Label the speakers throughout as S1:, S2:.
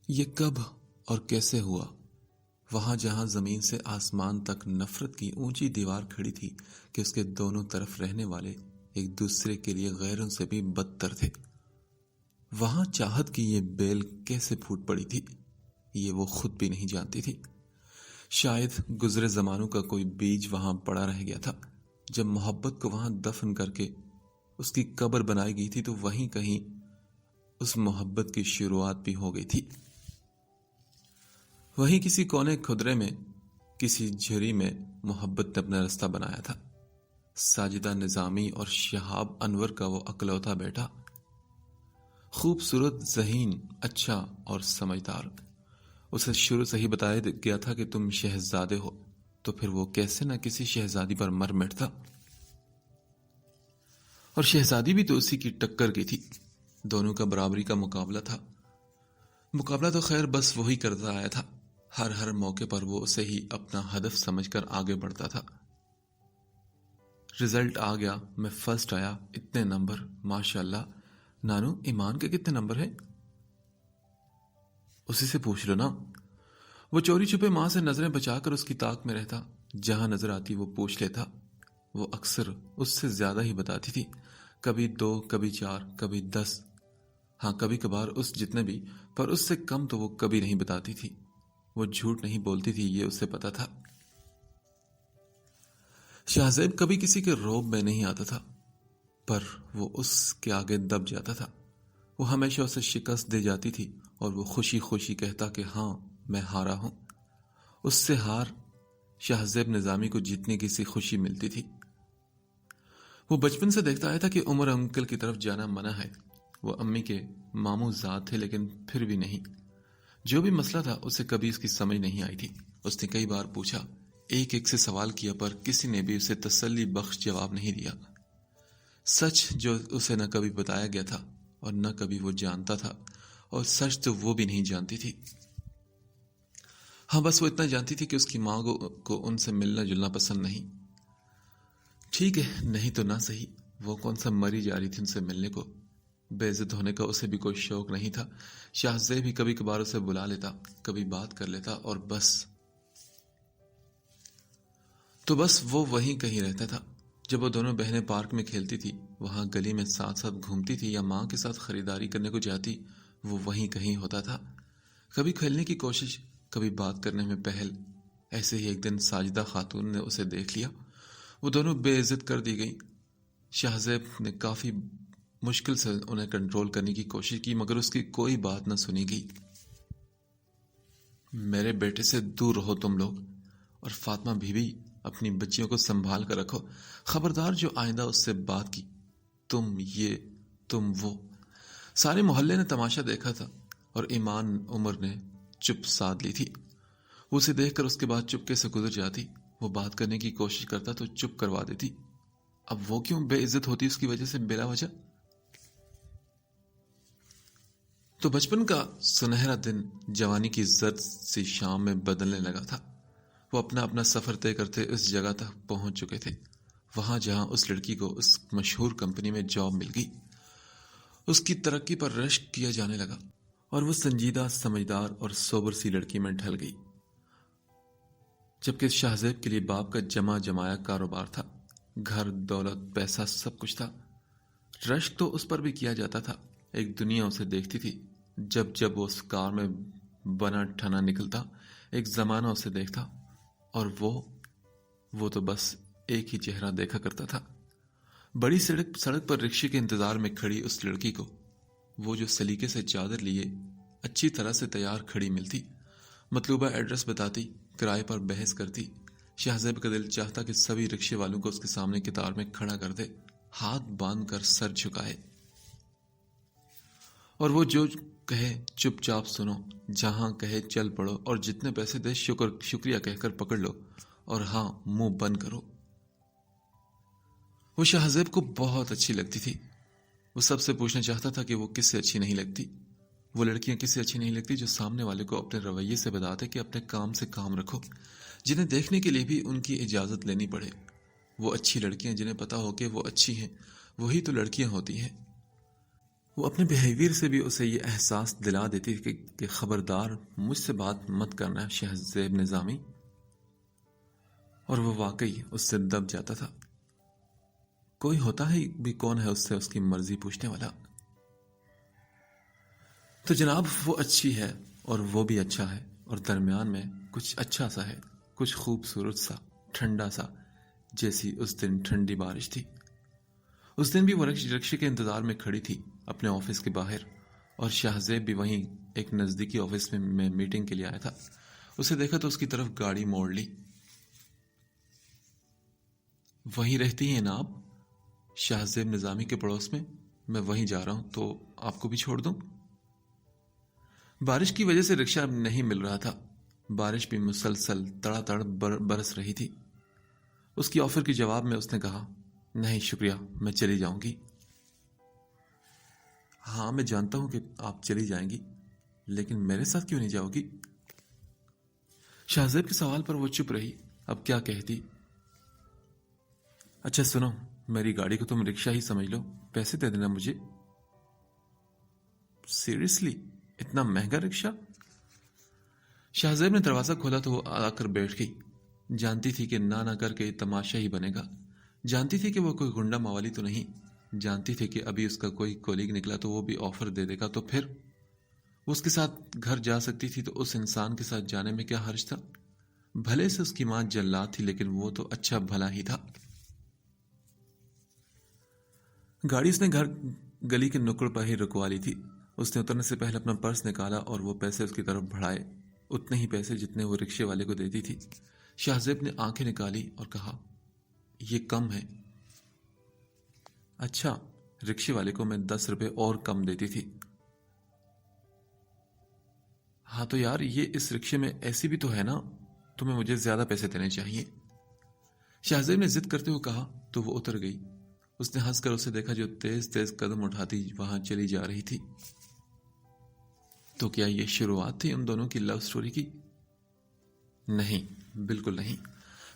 S1: یہ کب اور کیسے ہوا؟ وہاں جہاں زمین سے آسمان تک نفرت کی اونچی دیوار کھڑی تھی کہ اس کے دونوں طرف رہنے والے ایک دوسرے کے لیے غیروں سے بھی بدتر تھے، وہاں چاہت کی یہ بیل کیسے پھوٹ پڑی تھی، یہ وہ خود بھی نہیں جانتی تھی۔ شاید گزرے زمانوں کا کوئی بیج وہاں پڑا رہ گیا تھا۔ جب محبت کو وہاں دفن کر کے اس کی قبر بنائی گئی تھی تو وہیں کہیں اس محبت کی شروعات بھی ہو گئی تھی۔ وہیں کسی کونے کھدرے میں، کسی جھری میں محبت نے اپنا رستہ بنایا تھا۔ ساجدہ نظامی اور شہاب انور کا وہ اکلوتا بیٹا، خوبصورت، ذہین، اچھا اور سمجھدار، اسے شروع سے ہی بتایا گیا تھا کہ تم شہزادے ہو، تو پھر وہ کیسے نہ کسی شہزادی پر مر مٹتا، اور شہزادی بھی تو اسی کی ٹکر کی تھی۔ دونوں کا برابری کا مقابلہ تھا۔ مقابلہ تو خیر بس وہی کرتا آیا تھا، ہر موقع پر وہ اسے ہی اپنا ہدف سمجھ کر آگے بڑھتا تھا۔ رزلٹ آ گیا، میں فرسٹ آیا، اتنے نمبر، ماشاءاللہ۔ نانو، ایمان کے کتنے نمبر ہیں؟ اسی سے پوچھ لو نا۔ وہ چوری چھپے ماں سے نظریں بچا کر اس کی طاق میں رہتا، جہاں نظر آتی وہ پوچھ لیتا۔ وہ اکثر اس سے زیادہ ہی بتاتی تھی، کبھی 2، کبھی 4، کبھی 10، ہاں کبھی کبھار اس جتنے بھی، پر اس سے کم تو وہ کبھی نہیں بتاتی تھی۔ وہ جھوٹ نہیں بولتی تھی، یہ اسے پتا تھا۔ شاہزیب کبھی کسی کے روب میں نہیں آتا تھا، پر وہ اس کے آگے دب جاتا تھا۔ وہ ہمیشہ اسے شکست دے جاتی تھی اور وہ خوشی خوشی کہتا کہ ہاں میں ہارا ہوں۔ اس سے ہار شاہزیب نظامی کو جیتنے کی سی خوشی ملتی تھی۔ وہ بچپن سے دیکھتا آیا تھا کہ عمر انکل کی طرف جانا منع ہے۔ وہ امی کے ماموں ذات تھے، لیکن پھر بھی نہیں۔ جو بھی مسئلہ تھا اسے کبھی اس کی سمجھ نہیں آئی تھی۔ اس نے کئی بار پوچھا، ایک سے سوال کیا، پر کسی نے بھی اسے تسلی بخش جواب نہیں دیا۔ سچ جو اسے نہ کبھی بتایا گیا تھا اور نہ کبھی وہ جانتا تھا، اور سچ تو وہ بھی نہیں جانتی تھی۔ ہاں بس وہ اتنا جانتی تھی کہ اس کی ماں کو ان سے ملنا جلنا پسند نہیں۔ ٹھیک ہے، نہیں تو نہ صحیح، وہ کون سا مری جا رہی تھی ان سے ملنے کو۔ بے عزت ہونے کا اسے بھی کوئی شوق نہیں تھا۔ شاہزیب بھی کبھی کبھار اسے بلا لیتا، کبھی بات کر لیتا، اور بس وہ وہیں کہیں رہتا تھا۔ جب وہ دونوں بہنیں پارک میں کھیلتی تھی، وہاں گلی میں ساتھ ساتھ گھومتی تھی یا ماں کے ساتھ خریداری کرنے کو جاتی، وہ وہیں کہیں ہوتا تھا۔ کبھی کھیلنے کی کوشش، کبھی بات کرنے میں پہل۔ ایسے ہی ایک دن ساجدہ خاتون نے اسے دیکھ لیا۔ وہ دونوں بے عزت کر دی گئی۔ شاہزیب نے کافی مشکل سے انہیں کنٹرول کرنے کی کوشش کی، مگر اس کی کوئی بات نہ سنی گئی۔ میرے بیٹے سے دور رہو تم لوگ، اور فاطمہ بیوی اپنی بچیوں کو سنبھال کر رکھو، خبردار جو آئندہ اس سے بات کی، تم یہ تم وہ۔ سارے محلے نے تماشا دیکھا تھا اور ایمان عمر نے چپ سادھ لی تھی۔ وہ اسے دیکھ کر اس کے بعد چپکے سے گزر جاتی۔ وہ بات کرنے کی کوشش کرتا تو چپ کروا دیتی۔ اب وہ کیوں بے عزت ہوتی اس کی وجہ سے بلا وجہ؟ تو بچپن کا سنہرا دن جوانی کی زرد سی شام میں بدلنے لگا تھا۔ وہ اپنا سفر طے کرتے اس جگہ تک پہنچ چکے تھے، وہاں جہاں اس لڑکی کو اس مشہور کمپنی میں جاب مل گئی۔ اس کی ترقی پر رشک کیا جانے لگا اور وہ سنجیدہ، سمجھدار اور سوبر سی لڑکی میں ڈھل گئی۔ جبکہ شاہزیب کے لیے باپ کا جمایا کاروبار تھا، گھر، دولت، پیسہ، سب کچھ تھا۔ رشک تو اس پر بھی کیا جاتا تھا۔ ایک دنیا اسے دیکھتی تھی، جب وہ اس کار میں بنا ٹھنا نکلتا، ایک زمانہ اسے دیکھتا، اور وہ تو بس ایک ہی چہرہ دیکھا کرتا تھا۔ بڑی سڑک پر رکشے کے انتظار میں کھڑی اس لڑکی کو وہ جو سلیقے سے چادر لیے اچھی طرح سے تیار کھڑی ملتی، مطلوبہ ایڈریس بتاتی، کرائے پر بحث کرتی۔ شاہزیب کا دل چاہتا کہ سبھی رکشے والوں کو اس کے سامنے قطار میں کھڑا کر دے، ہاتھ باندھ کر سر جھکائے، اور وہ جو کہے چپ چاپ سنو، جہاں کہے چل پڑو، اور جتنے پیسے دے شکریہ کہہ کر پکڑ لو، اور ہاں منہ بند کرو۔ وہ شاہزیب کو بہت اچھی لگتی تھی۔ وہ سب سے پوچھنا چاہتا تھا کہ وہ کس سے اچھی نہیں لگتی۔ وہ لڑکیاں کس سے اچھی نہیں لگتی جو سامنے والے کو اپنے رویے سے بتاتے کہ اپنے کام سے کام رکھو، جنہیں دیکھنے کے لیے بھی ان کی اجازت لینی پڑے۔ وہ اچھی لڑکیاں جنہیں پتا ہو کہ وہ اچھی ہیں، وہی تو لڑکیاں ہوتی ہیں۔ وہ اپنے بیہیویئر سے بھی اسے یہ احساس دلا دیتی تھی کہ خبردار مجھ سے بات مت کرنا شہزیب نظامی، اور وہ واقعی اس سے دب جاتا تھا۔ کوئی ہوتا ہے بھی کون ہے اس سے اس کی مرضی پوچھنے والا؟ تو جناب وہ اچھی ہے اور وہ بھی اچھا ہے، اور درمیان میں کچھ اچھا سا ہے، کچھ خوبصورت سا، ٹھنڈا سا، جیسی اس دن ٹھنڈی بارش تھی۔ اس دن بھی وہ رکشے کے انتظار میں کھڑی تھی اپنے آفس کے باہر، اور شہزیب بھی وہیں ایک نزدیکی آفس میں میٹنگ کے لیے آیا تھا۔ اسے دیکھا تو اس کی طرف گاڑی موڑ لی۔ وہیں رہتی ہیں نا آپ؟ شہزیب نظامی کے پڑوس میں وہیں جا رہا ہوں، تو آپ کو بھی چھوڑ دوں؟ بارش کی وجہ سے رکشہ نہیں مل رہا تھا، بارش بھی مسلسل تڑا تڑ برس رہی تھی۔ اس کی آفر کے جواب میں اس نے کہا، نہیں شکریہ، میں چلی جاؤں گی۔ ہاں میں جانتا ہوں کہ آپ چلی جائیں گی، لیکن میرے ساتھ کیوں نہیں جاؤ گی؟ شہزیب کے سوال پر وہ چپ رہی، اب کیا کہتی۔ اچھا سنو، میری گاڑی کو تم رکشہ ہی سمجھ لو، پیسے دے دینا مجھے۔ سیریسلی؟ اتنا مہنگا رکشہ؟ شہزیب نے دروازہ کھولا تو وہ آ کر بیٹھ گئی۔ جانتی تھی کہ نہ کر کے تماشا ہی بنے گا، جانتی تھی کہ وہ کوئی گنڈا موالی تو نہیں، جانتی تھی کہ ابھی اس کا کوئی کولیگ نکلا تو وہ بھی آفر دے دے گا، تو پھر وہ اس کے ساتھ گھر جا سکتی تھی، تو اس انسان کے ساتھ جانے میں کیا حرج تھا؟ بھلے سے اس کی ماں جلات تھی، لیکن وہ تو اچھا بھلا ہی تھا۔ گاڑی اس نے گھر گلی کے نکڑ پر ہی رکوا لی تھی۔ اس نے اترنے سے پہلے اپنا پرس نکالا اور وہ پیسے اس کی طرف بڑھائے، اتنے ہی پیسے جتنے وہ رکشے والے کو دیتی تھی۔ شہزیب نے آنکھیں نکالی اور کہا، یہ کم ہے۔ اچھا، رکشے والے کو میں 10 روپے اور کم دیتی تھی۔ ہاں تو یار، یہ اس رکشے میں ایسی بھی تو ہے نا، تمہیں مجھے زیادہ پیسے دینے چاہیے۔ شہزیب نے ضد کرتے ہوئے کہا تو وہ اتر گئی۔ اس نے ہنس کر اسے دیکھا جو تیز تیز قدم اٹھاتی وہاں چلی جا رہی تھی۔ تو کیا یہ شروعات تھی ان دونوں کی لو سٹوری کی؟ نہیں، بالکل نہیں۔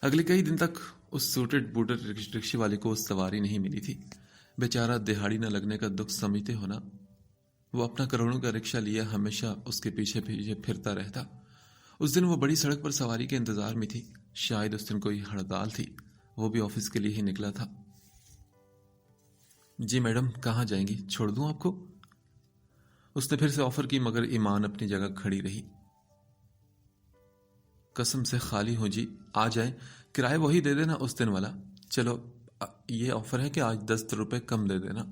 S1: اگلے کئی دن تک اس سوٹڈ بوٹڈ رکشے والے کو سواری نہیں ملی تھی۔ بیچارہ دہاڑی نہ لگنے کا دکھ سمجھتے ہونا، وہ اپنا کروڑوں کا رکشہ لیا ہمیشہ اس کے پیچھے پیچھے پھرتا رہتا۔ اس دن وہ بڑی سڑک پر سواری کے انتظار میں تھی، شاید اس دن کوئی ہڑتال تھی، وہ بھی آفس کے لیے ہی نکلا تھا۔ جی میڈم، کہاں جائیں گی؟ چھوڑ دوں آپ کو؟ اس نے پھر سے آفر کی، مگر ایمان اپنی جگہ کھڑی رہی۔ قسم سے خالی ہوں جی، آ جائیں، کرایہ وہی دے دینا اس دن والا۔ چلو یہ آفر ہے کہ آج 10 روپے کم دے دینا۔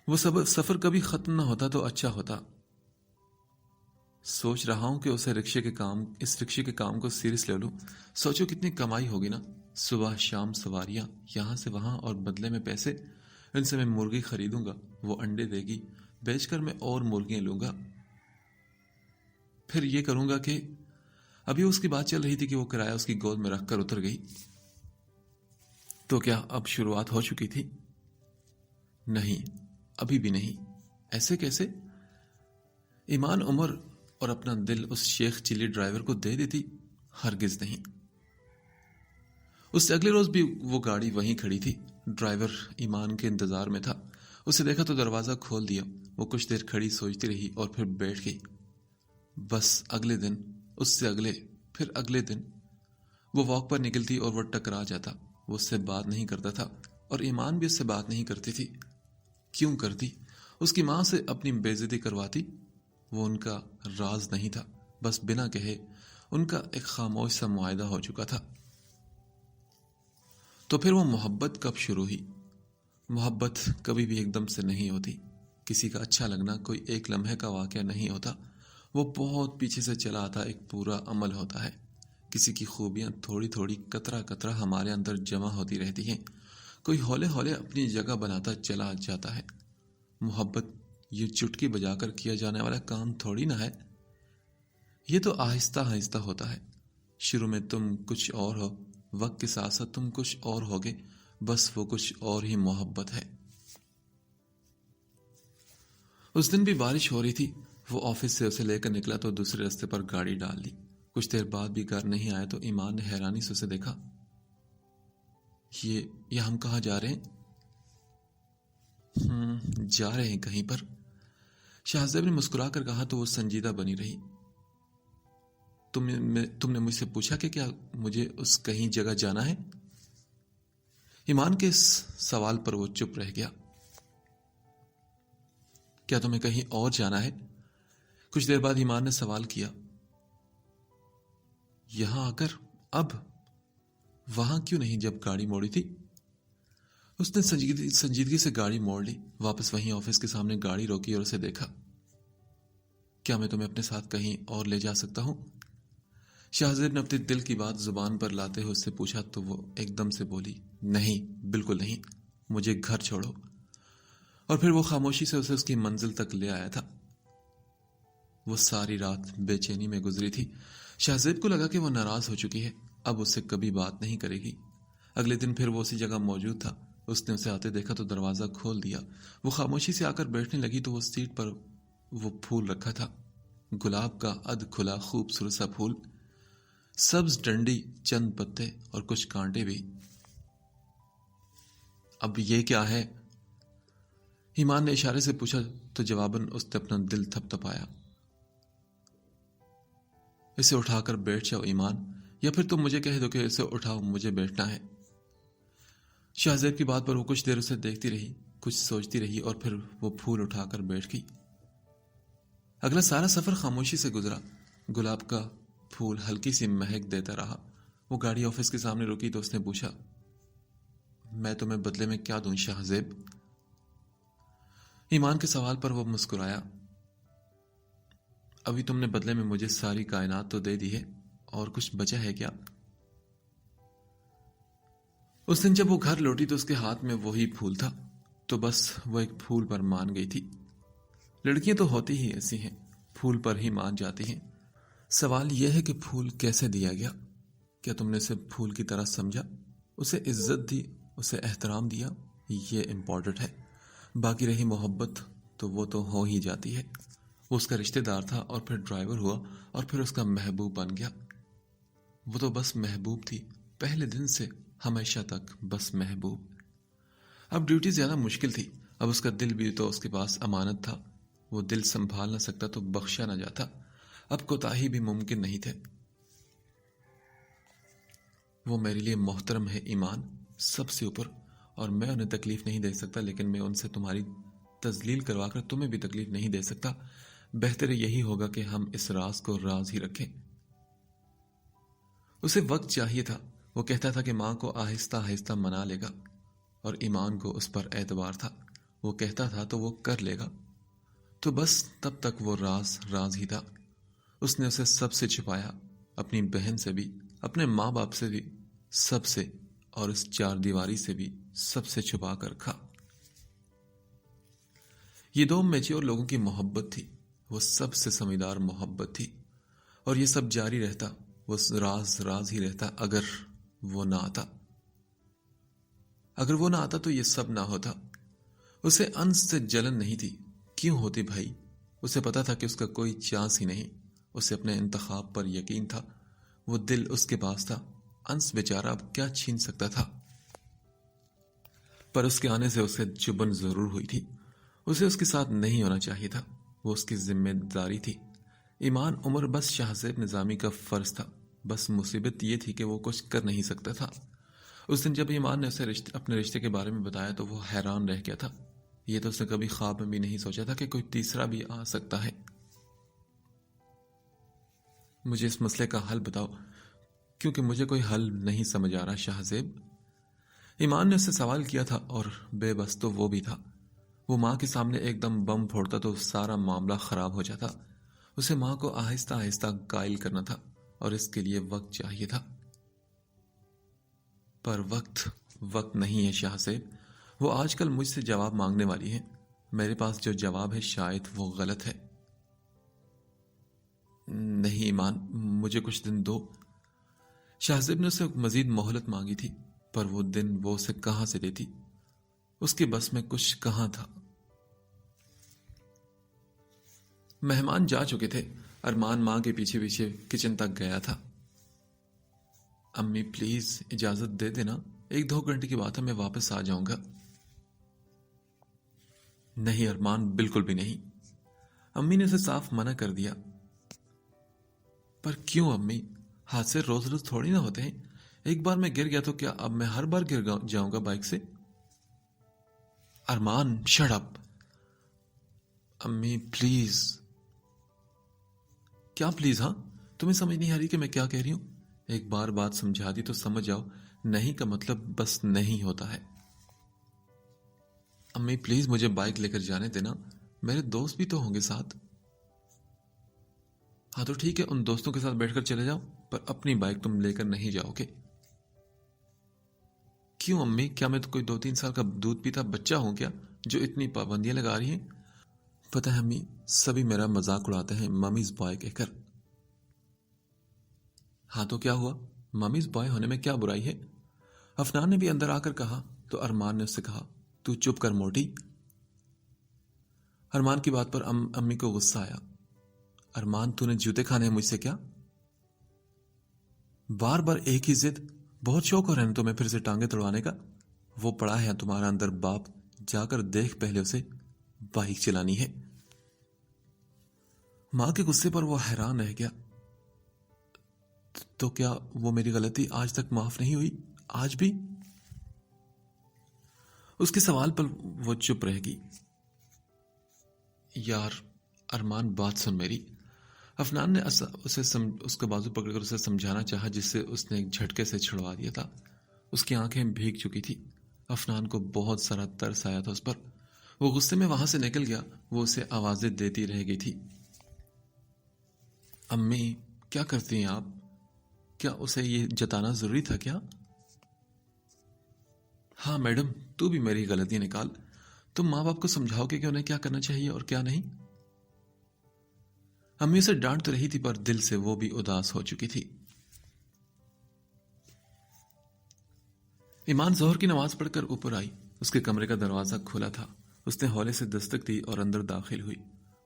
S1: وہ سفر کبھی ختم نہ ہوتا تو اچھا ہوتا۔ سوچ رہا ہوں کہ اس رکشے کے کام کو سیریس لے لوں۔ سوچو کتنی کمائی ہوگی نا، صبح شام سواریاں یہاں سے وہاں، اور بدلے میں پیسے۔ ان سے میں مرغی خریدوں گا، وہ انڈے دے گی، بیچ کر میں اور مرغیاں لوں گا۔ پھر یہ کروں گا کہ ابھی اس کی بات چل رہی تھی کہ وہ کرایہ اس کی گود میں رکھ کر اتر گئی۔ تو کیا اب شروعات ہو چکی تھی؟ نہیں، ابھی بھی نہیں۔ ایسے کیسے؟ ایمان عمر اور اپنا دل اس شیخ چلی ڈرائیور کو دے دیتی؟ ہرگز نہیں۔ اس سے اگلے روز بھی وہ گاڑی وہیں کھڑی تھی، ڈرائیور ایمان کے انتظار میں تھا۔ اسے دیکھا تو دروازہ کھول دیا۔ وہ کچھ دیر کھڑی سوچتی رہی اور پھر بیٹھ گئی۔ بس اگلے دن، اس سے اگلے، پھر اگلے دن وہ واک پر نکلتی اور وہ ٹکرا جاتا۔ وہ اس سے بات نہیں کرتا تھا اور ایمان بھی اس سے بات نہیں کرتی تھی۔ کیوں کرتی؟ اس کی ماں سے اپنی بے عزتی کرواتی؟ وہ ان کا راز نہیں تھا، بس بنا کہے ان کا ایک خاموش سا معاہدہ ہو چکا تھا۔ تو پھر وہ محبت کب شروع ہوئی؟ محبت کبھی بھی ایک دم سے نہیں ہوتی۔ کسی کا اچھا لگنا کوئی ایک لمحے کا واقعہ نہیں ہوتا، وہ بہت پیچھے سے چلا آتا ایک پورا عمل ہوتا ہے۔ کسی کی خوبیاں تھوڑی تھوڑی قطرہ قطرہ ہمارے اندر جمع ہوتی رہتی ہیں، کوئی ہولے ہولے اپنی جگہ بناتا چلا جاتا ہے۔ محبت یہ چٹکی بجا کر کیا جانے والا کام تھوڑی نہ ہے، یہ تو آہستہ آہستہ ہوتا ہے۔ شروع میں تم کچھ اور ہو، وقت کے ساتھ ساتھ تم کچھ اور ہوگے، بس وہ کچھ اور ہی محبت ہے۔ اس دن بھی بارش ہو رہی تھی۔ وہ آفس سے اسے لے کر نکلا تو دوسرے راستے پر گاڑی ڈال دی۔ کچھ دیر بعد بھی گھر نہیں آیا تو ایمان نے حیرانی سے اسے دیکھا۔ یہ ہم کہاں جا رہے ہیں؟ جا رہے ہیں کہیں پر؟ شاہزیب نے مسکرا کر کہا تو وہ سنجیدہ بنی رہی۔ تم نے مجھ سے پوچھا کہ کیا مجھے اس کہیں جگہ جانا ہے؟ ایمان کے اس سوال پر وہ چپ رہ گیا۔ کیا تمہیں کہیں اور جانا ہے؟ کچھ دیر بعد ایمان نے سوال کیا۔ یہاں آ کر؟ اب وہاں کیوں نہیں جب گاڑی موڑی تھی؟ اس نے سنجیدگی سے گاڑی موڑ لی، واپس وہیں آفس کے سامنے گاڑی روکی اور اسے دیکھا۔ کیا میں تمہیں اپنے ساتھ کہیں اور لے جا سکتا ہوں؟ شاہزیب نے اپنے دل کی بات زبان پر لاتے ہوئے اس سے پوچھا تو وہ ایک دم سے بولی، نہیں، بالکل نہیں، مجھے گھر چھوڑو۔ اور پھر وہ خاموشی سے اسے اس کی منزل تک لے آیا تھا۔ وہ ساری رات بے چینی میں گزری تھی۔ شاہزیب کو لگا کہ وہ ناراض ہو چکی ہے، اب اس سے کبھی بات نہیں کرے گی۔ اگلے دن پھر وہ اسی جگہ موجود تھا۔ اس نے اسے آتے دیکھا تو دروازہ کھول دیا۔ وہ خاموشی سے آ کر بیٹھنے لگی تو وہ سیٹ پر وہ پھول رکھا تھا، گلاب کا ادھ کھلا خوبصورت سا پھول، سبز ڈنڈی، چند پتے اور کچھ کانٹے بھی۔ اب یہ کیا ہے؟ ایمان نے اشارے سے پوچھا تو جواباً اس نے اپنا دل تھپ تھپایا۔ اسے اٹھا کر بیٹھ جاؤ ایمان، یا پھر تم مجھے کہہ دو کہ اسے اٹھاؤ، مجھے بیٹھنا ہے۔ شاہزیب کی بات پر وہ کچھ دیر اسے دیکھتی رہی، کچھ سوچتی رہی اور پھر وہ پھول اٹھا کر بیٹھ گئی۔ اگلا سارا سفر خاموشی سے گزرا۔ گلاب کا پھول ہلکی سی مہک دیتا رہا۔ وہ گاڑی آفس کے سامنے رکی تو اس نے پوچھا، میں تمہیں بدلے میں کیا دوں شاہزیب؟ ایمان کے سوال پر وہ مسکرایا، ابھی تم نے بدلے میں مجھے ساری کائنات تو دے دی ہے، اور کچھ بچا ہے کیا؟ اس دن جب وہ گھر لوٹی تو اس کے ہاتھ میں وہی پھول تھا، تو بس وہ ایک پھول پر مان گئی تھی۔ لڑکیاں تو ہوتی ہی ایسی ہیں، پھول پر ہی مان جاتی ہیں۔ سوال یہ ہے کہ پھول کیسے دیا گیا؟ کیا تم نے اسے پھول کی طرح سمجھا، اسے عزت دی، اسے احترام دیا؟ یہ امپورٹنٹ ہے۔ باقی رہی محبت تو وہ تو ہو ہی جاتی ہے۔ وہ اس کا رشتہ دار تھا اور پھر ڈرائیور ہوا اور پھر اس کا محبوب بن گیا۔ وہ تو بس محبوب تھی، پہلے دن سے ہمیشہ تک بس محبوب۔ اب ڈیوٹی زیادہ مشکل تھی، اب اس کا دل بھی تو اس کے پاس امانت تھا۔ وہ دل سنبھال نہ سکتا تو بخشا نہ جاتا، اب کوتاہی بھی ممکن نہیں تھے۔ وہ میرے لیے محترم ہے ایمان، سب سے اوپر، اور میں انہیں تکلیف نہیں دے سکتا، لیکن میں ان سے تمہاری تذلیل کروا کر تمہیں بھی تکلیف نہیں دے سکتا۔ بہتر یہی ہوگا کہ ہم اس راز کو راز ہی رکھیں۔ اسے وقت چاہیے تھا۔ وہ کہتا تھا کہ ماں کو آہستہ آہستہ منا لے گا، اور ایمان کو اس پر اعتبار تھا۔ وہ کہتا تھا تو وہ کر لے گا، تو بس تب تک وہ راز راز ہی تھا۔ اس نے اسے سب سے چھپایا، اپنی بہن سے بھی، اپنے ماں باپ سے بھی، سب سے، اور اس چار دیواری سے بھی سب سے چھپا کر رکھا۔ یہ دو میچور لوگوں کی محبت تھی، وہ سب سے سمجھدار محبت تھی، اور یہ سب جاری رہتا، وہ راز راز ہی رہتا اگر وہ نہ آتا۔ اگر وہ نہ آتا تو یہ سب نہ ہوتا۔ اسے انس سے جلن نہیں تھی، کیوں ہوتی بھائی؟ اسے پتا تھا کہ اس کا کوئی چانس ہی نہیں۔ اسے اپنے انتخاب پر یقین تھا، وہ دل اس کے پاس تھا۔ انس بیچارہ اب کیا چھین سکتا تھا؟ پر اس کے آنے سے اسے چبن ضرور ہوئی تھی۔ اسے اس کے ساتھ نہیں ہونا چاہیے تھا، وہ اس کی ذمہ داری تھی۔ ایمان عمر بس شاہزیب نظامی کا فرض تھا، بس مصیبت یہ تھی کہ وہ کچھ کر نہیں سکتا تھا۔ اس دن جب ایمان نے اسے اپنے رشتے کے بارے میں بتایا تو وہ حیران رہ گیا تھا۔ یہ تو اس نے کبھی خواب میں بھی نہیں سوچا تھا کہ کوئی تیسرا بھی آ سکتا ہے۔ مجھے اس مسئلے کا حل بتاؤ، کیونکہ مجھے کوئی حل نہیں سمجھ آ رہا شاہزیب۔ ایمان نے اس سے سوال کیا تھا، اور بے بس تو وہ بھی تھا۔ وہ ماں کے سامنے ایک دم بم پھوڑتا تو سارا معاملہ خراب ہو جاتا۔ اسے ماں کو آہستہ آہستہ قائل کرنا تھا، اور اس کے لیے وقت چاہیے تھا۔ پر وقت نہیں ہے شاہزیب۔ وہ آج کل مجھ سے جواب مانگنے والی ہے۔ میرے پاس جو جواب ہے شاید وہ غلط ہے۔ نہیں ایمان، مجھے کچھ دن دو۔ شاہزیب نے اسے مزید مہلت مانگی تھی، پر وہ دن وہ اسے کہاں سے دیتی؟ اس کے بس میں کچھ کہاں تھا۔ مہمان جا چکے تھے۔ ارمان ماں کے پیچھے پیچھے کچن تک گیا تھا۔ امی پلیز اجازت دے دینا، 1-2 گھنٹے کی بات ہے، میں واپس آ جاؤں گا۔ نہیں ارمان، بالکل بھی نہیں۔ امی نے اسے صاف منع کر دیا۔ پر کیوں امی؟ حادثے روز روز تھوڑی نہ ہوتے ہیں، ایک بار میں گر گیا تو کیا اب میں ہر بار گر جاؤں گا بائک سے؟ ارمان شٹ اپ۔ امی پلیز۔ کیا پلیز؟ ہاں تمہیں سمجھ نہیں آ رہی کہ میں کیا کہہ رہی ہوں؟ ایک بار بات سمجھا دی تو سمجھ جاؤ، نہیں کا مطلب بس نہیں ہوتا ہے۔ امی پلیز مجھے بائک لے کر جانے دینا، میرے دوست بھی تو ہوں گے ساتھ۔ ہاں تو ٹھیک ہے، ان دوستوں کے ساتھ بیٹھ کر چلے جاؤ، پر اپنی بائک تم لے کر نہیں جاؤ گے۔ کیوں امی؟ کیا میں تو کوئی 2-3 سال کا دودھ پیتا بچہ ہوں کیا جو اتنی پابندیاں لگا رہی ہیں؟ پتہ ہے امی، سبھی میرا مذاق اڑاتے ہیں ممیز بوائے کہہ کر۔ ہاں تو کیا ہوا؟ ممیز بوائے ہونے میں کیا برائی ہے؟ افنان نے بھی اندر آ کر کہا تو ارمان نے اس سے کہا، تو چپ کر موٹی۔ ارمان کی بات پر امی کو غصہ آیا۔ ارمان تو نے جوتے کھانے ہیں مجھ سے کیا؟ بار بار ایک ہی ضد، بہت شوق ہو رہا ہے تمہیں پھر سے ٹانگیں توڑوانے کا؟ وہ پڑا ہے تمہارا اندر باپ، جا کر دیکھ پہلے اسے، بائک چلانی ہے۔ ماں کے غصے پر وہ حیران رہ گیا۔ تو کیا وہ میری غلطی آج تک معاف نہیں ہوئی؟ آج بھی؟ اس کے سوال پر وہ چپ رہ گئی۔ یار ارمان بات سن میری۔ افنان نے اس کا بازو پکڑ کر اسے سمجھانا چاہا، جس سے اس نے ایک جھٹکے سے چھڑوا دیا تھا۔ اس کی آنکھیں بھیگ چکی تھی۔ افنان کو بہت سارا ترس آیا تھا اس پر۔ وہ غصے میں وہاں سے نکل گیا۔ وہ اسے آوازیں دیتی رہ گئی تھی۔ امی کیا کرتی ہیں آپ؟ کیا اسے یہ جتانا ضروری تھا کیا؟ ہاں میڈم، تو بھی میری غلطی نکال۔ تم ماں باپ کو سمجھاؤ کہ انہیں کیا کرنا چاہیے اور کیا نہیں۔ امی اسے ڈانٹ تو رہی تھی پر دل سے وہ بھی اداس ہو چکی تھی۔ ایمان ظہر کی نماز پڑھ کر اوپر آئی۔ اس کے کمرے کا دروازہ کھلا تھا۔ اس نے ہولے سے دستک دی اور اندر داخل ہوئی۔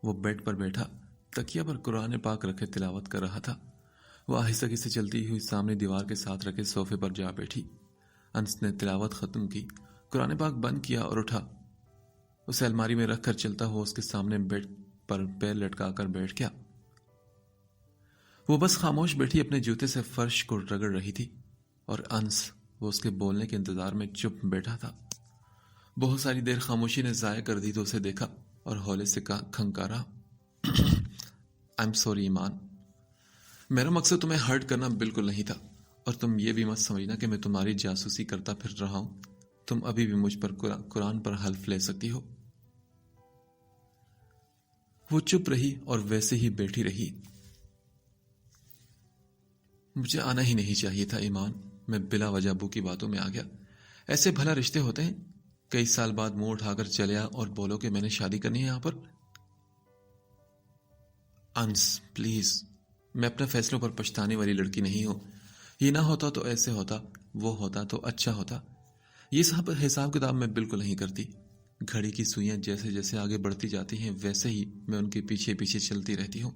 S1: وہ بیڈ پر بیٹھا تکیہ پر قرآن پاک رکھے تلاوت کر رہا تھا۔ وہ آہستگی سے چلتی ہوئی سامنے دیوار کے ساتھ رکھے صوفے پر جا بیٹھی۔ انس نے تلاوت ختم کی، قرآن پاک بند کیا اور اٹھا۔ اسے الماری میں رکھ کر چلتا ہوا اس کے سامنے بیڈ پر پیر لٹکا کر بیٹھ گیا۔ وہ بس خاموش بیٹھی اپنے جوتے سے فرش کو رگڑ رہی تھی، اور انس وہ اس کے بولنے کے انتظار میں چپ بیٹھا تھا۔ بہت ساری دیر خاموشی نے ضائع کر دی تو اسے دیکھا اور ہولے سے کھنکارا، I'm sorry ایمان، میرا مقصد تمہیں ہرٹ کرنا بالکل نہیں تھا، اور تم یہ بھی مت سمجھنا کہ میں تمہاری جاسوسی کرتا پھر رہا ہوں۔ تم ابھی بھی مجھ پر قرآن پر حلف لے سکتی ہو۔ وہ چپ رہی اور ویسے ہی بیٹھی رہی۔ مجھے آنا ہی نہیں چاہیے تھا ایمان، میں بلا وجہ ابو کی باتوں میں آ گیا۔ ایسے بھلا رشتے ہوتے ہیں؟ کئی سال بعد منہ اٹھا کر چلے آ اور بولو کہ میں نے شادی کرنی ہے یہاں پر۔ انس پلیز، میں اپنے فیصلوں پر پچھتانے والی لڑکی نہیں ہوں۔ یہ نہ ہوتا تو ایسے ہوتا، وہ ہوتا تو اچھا ہوتا۔ یہ سب حساب کتاب میں بالکل نہیں کرتی۔ گھڑی کی سوئیاں جیسے جیسے آگے بڑھتی جاتی ہیں ویسے ہی میں ان کے پیچھے پیچھے چلتی رہتی ہوں۔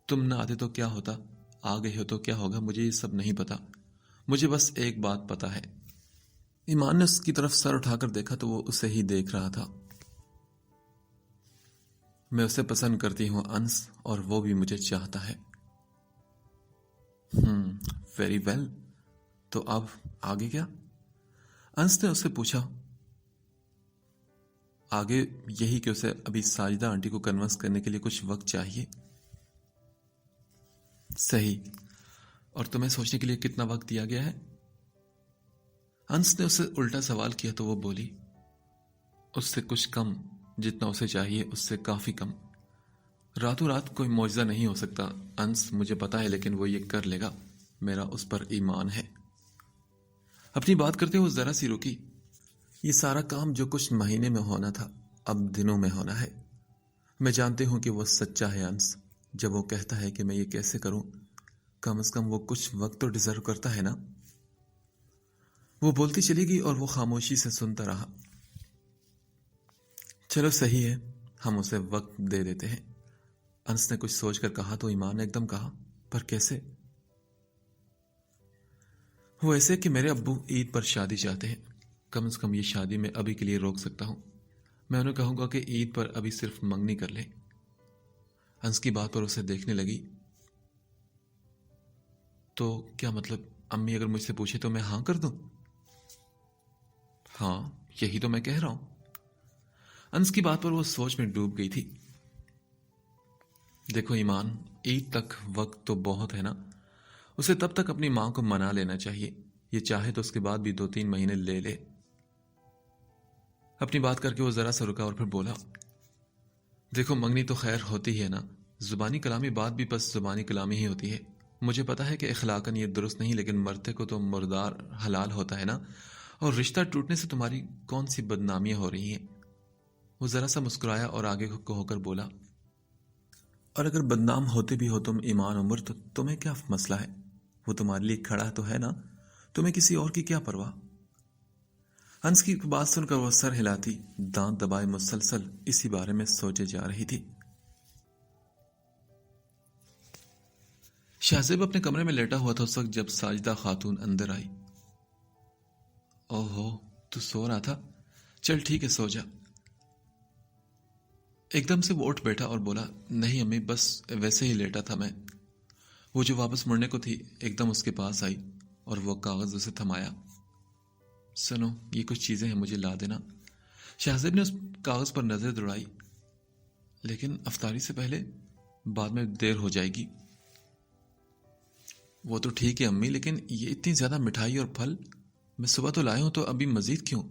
S1: تم نہ آتے تو کیا ہوتا، آ گئے ہو تو کیا ہوگا، مجھے یہ سب نہیں پتا۔ مجھے بس ایک بات پتا ہے۔ ایمان نے اس کی طرف سر اٹھا کر دیکھا تو وہ اسے ہی دیکھ رہا تھا۔ میں اسے پسند کرتی ہوں انس، اور وہ بھی مجھے چاہتا ہے۔ ویری ویل، تو اب آگے کیا؟ انس نے اس سے پوچھا۔ آگے یہی کہ اسے ابھی ساجدہ آنٹی کو کنونس کرنے کے لیے کچھ وقت چاہیے۔ صحیح، اور تمہیں سوچنے کے لیے کتنا وقت دیا گیا ہے؟ انس نے اسے الٹا سوال کیا تو وہ بولی، اس سے کچھ کم، جتنا اسے چاہیے اس سے کافی کم۔ راتوں رات کوئی معجزہ نہیں ہو سکتا انس، مجھے پتا ہے، لیکن وہ یہ کر لے گا، میرا اس پر ایمان ہے۔ اپنی بات کرتے ہوئے ذرا سی رکی۔ یہ سارا کام جو کچھ مہینے میں ہونا تھا اب دنوں میں ہونا ہے۔ میں جانتی ہوں کہ وہ سچا ہے انس، جب وہ کہتا ہے کہ میں یہ کیسے کروں، کم از کم وہ کچھ وقت تو ڈیزرو کرتا ہے نا۔ وہ بولتی چلی گئی اور وہ خاموشی سے سنتا رہا۔ چلو صحیح ہے، ہم اسے وقت دے دیتے ہیں، انس نے کچھ سوچ کر کہا تو ایمان نے ایک دم کہا، پر کیسے؟ وہ ایسے کہ میرے ابو عید پر شادی چاہتے ہیں، کم از کم یہ شادی میں ابھی کے لیے روک سکتا ہوں۔ میں انہیں کہوں گا کہ عید پر ابھی صرف منگنی کر لیں۔ ہنس کی بات پر اسے دیکھنے لگی۔ تو کیا مطلب امی اگر مجھ سے پوچھے تو میں ہاں کر دوں؟ ہاں، یہی تو میں کہہ رہا ہوں۔ انس کی بات پر وہ سوچ میں ڈوب گئی تھی۔ دیکھو ایمان، عید تک وقت تو بہت ہے نا، اسے تب تک اپنی ماں کو منا لینا چاہیے، یہ چاہے تو اس کے بعد بھی 2-3 مہینے لے لے۔ اپنی بات کر کے وہ ذرا سا رکا اور پھر بولا، دیکھو منگنی تو خیر ہوتی ہی ہے نا، زبانی کلامی بات بھی بس زبانی کلامی ہی ہوتی ہے۔ مجھے پتا ہے کہ اخلاقاً یہ درست نہیں، لیکن مرتے کو تو مردار حلال ہوتا ہے نا، اور رشتہ ٹوٹنے سے تمہاری کون سی بدنامیاں ہو رہی ہیں؟ وہ ذرا سا مسکرایا اور آگے کو ہو کر بولا، اور اگر بدنام ہوتے بھی ہو تم ایمان عمر، تو تمہیں کیا مسئلہ ہے؟ وہ تمہارے لیے کھڑا تو ہے نا، تمہیں کسی اور کی کیا پرواہ؟ ہنس کی بات سن کر وہ سر ہلاتی، دانت دبائے مسلسل اسی بارے میں سوچے جا رہی تھی۔ شہزیب اپنے کمرے میں لیٹا ہوا تھا اس وقت جب ساجدہ خاتون اندر آئی۔ اوہو، تو سو رہا تھا؟ چل ٹھیک ہے، سو جا۔ ایک دم سے وہ اٹھ بیٹھا اور بولا، نہیں امی، بس ویسے ہی لیٹا تھا میں۔ وہ جو واپس مڑنے کو تھی ایک دم اس کے پاس آئی اور وہ کاغذ اسے تھمایا۔ سنو، یہ کچھ چیزیں ہیں، مجھے لا دینا۔ شہزیب نے اس کاغذ پر نظر دوڑائی، لیکن افطاری سے پہلے، بعد میں دیر ہو جائے گی۔ وہ تو ٹھیک ہے امی، لیکن یہ اتنی زیادہ مٹھائی اور پھل میں صبح تو لائے ہوں، تو ابھی مزید کیوں؟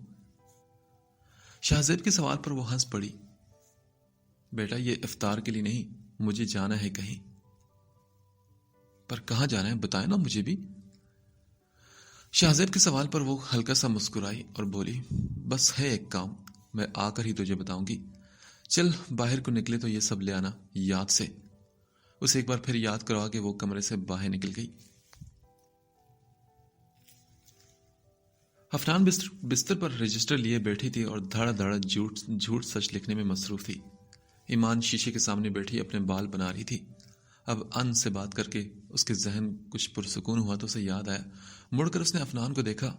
S1: شہزیب کے سوال پر وہ ہنس پڑی۔ بیٹا، یہ افطار کے لیے نہیں، مجھے جانا ہے کہیں۔ پر کہاں جانا ہے بتائیں نا مجھے بھی۔ شہزیب کے سوال پر وہ ہلکا سا مسکرائی اور بولی، بس ہے ایک کام، میں آ کر ہی تجھے بتاؤں گی۔ چل باہر کو نکلے تو یہ سب لے آنا، یاد سے۔ اسے ایک بار پھر یاد کروا کے وہ کمرے سے باہر نکل گئی۔ افنان بستر پر رجسٹر لیے بیٹھی تھی اور دھڑا دھڑا جھوٹ سچ لکھنے میں مصروف تھی۔ ایمان شیشے کے سامنے بیٹھی اپنے بال بنا رہی تھی۔ اب ان سے بات کر کے اس کے ذہن کچھ پرسکون ہوا تو اسے یاد آیا۔ مڑ کر اس نے افنان کو دیکھا۔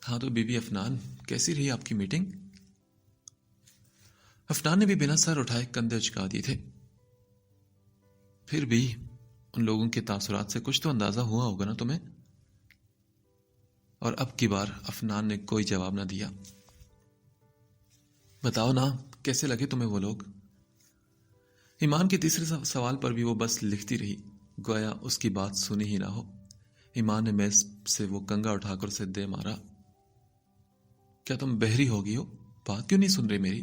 S1: ہاں تو بی بی افنان، کیسی رہی آپ کی میٹنگ؟ افنان نے بھی بنا سر اٹھائے کندھے اچکا دیے تھے۔ پھر بھی ان لوگوں کے تاثرات سے کچھ تو اندازہ ہوا ہوگا نا تمہیں؟ اور اب کی بار افنان نے کوئی جواب نہ دیا۔ بتاؤ نا، کیسے لگے تمہیں وہ لوگ؟ ایمان کے تیسرے سوال پر بھی وہ بس لکھتی رہی، گویا اس کی بات سنی ہی نہ ہو۔ ایمان نے میز سے وہ کنگا اٹھا کر اسے دے مارا۔ کیا تم بہری ہو گئی ہو؟ بات کیوں نہیں سن رہی میری؟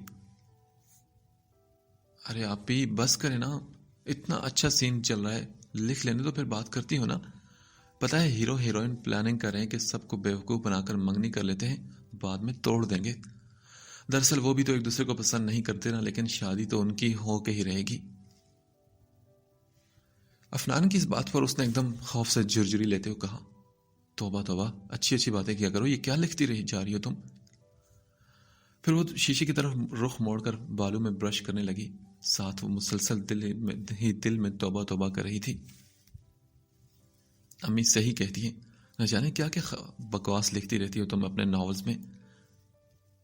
S1: ارے آپ بھی بس کرے نا، اتنا اچھا سین چل رہا ہے، لکھ لینے تو پھر بات کرتی ہو نا۔ پتا ہے ہیرو ہیروئن پلاننگ کر رہے ہیں کہ سب کو بیوقوف بنا کر منگنی کر لیتے ہیں، بعد میں توڑ دیں گے۔ دراصل وہ بھی تو ایک دوسرے کو پسند نہیں کرتے نا، لیکن شادی تو ان کی ہو کے ہی رہے گی۔ افنان کی اس بات پر اس نے ایک دم خوف سے جھرجھری لیتے ہوئے کہا، توبہ توبہ، اچھی اچھی باتیں کیا کرو، یہ کیا لکھتی رہی جا رہی ہو تم؟ پھر وہ شیشے کی طرف رخ موڑ کر بالوں میں برش کرنے لگی، ساتھ وہ مسلسل دل میں توبہ توبہ کر رہی تھی۔ امی صحیح کہتی ہیں، نہ جانے کیا کیا بکواس لکھتی رہتی ہو تم اپنے ناولز میں،